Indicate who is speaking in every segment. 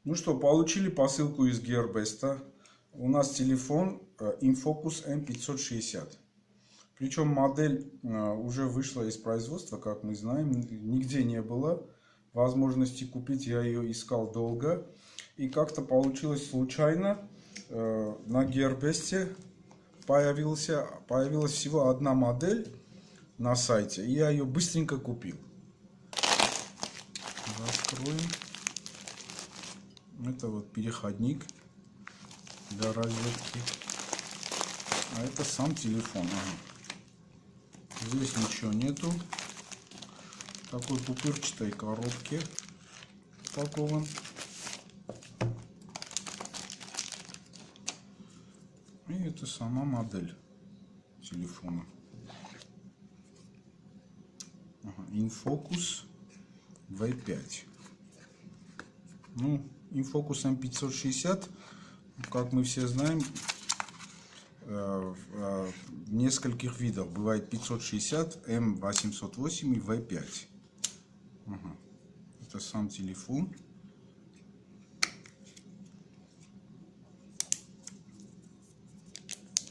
Speaker 1: Ну что, получили посылку из Gearbest. У нас телефон Infocus M560. Причем модель уже вышла из производства, как мы знаем. Нигде не было возможности купить. Я ее искал долго. И как-то получилось случайно. На Gearbest появилась всего одна модель на сайте. И я ее быстренько купил. Раскроем. Это вот переходник для розетки. А это сам телефон. Ага. Здесь ничего нету. В такой пупырчатой коробке упакован. И это сама модель телефона. Ага. Infocus V5. Ну, Infocus M560, как мы все знаем, в нескольких видах. Бывает 560, M808 и V5. Ага. Это сам телефон.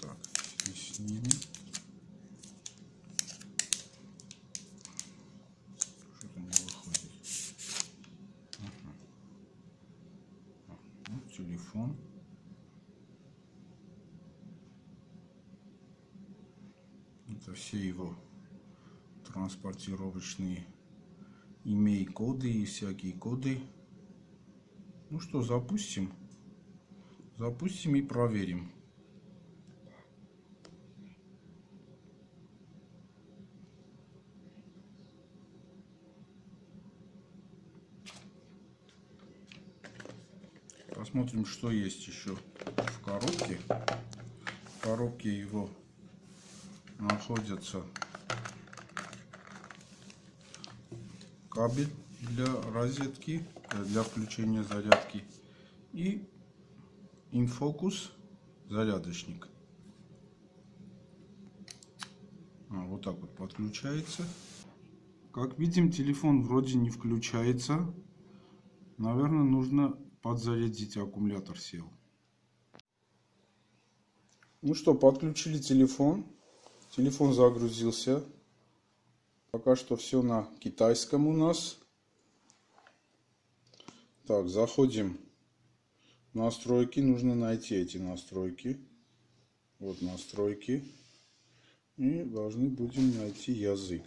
Speaker 1: Так, здесь снимем. Что-то не выходит. Ага. Вот телефон. Это все его транспортировочные имей-коды и всякие коды. Ну что, запустим. Запустим и проверим. Посмотрим, что есть еще в коробке. В коробке его находится кабель для розетки, для включения зарядки, и Infocus зарядочник. Вот так вот подключается. Как видим, телефон вроде не включается. Наверное, нужно подзарядить, аккумулятор сел. Ну что, подключили телефон. Телефон загрузился. Пока что все на китайском у нас. Так, заходим в настройки. Нужно найти эти настройки. Вот настройки. И должны будем найти язык.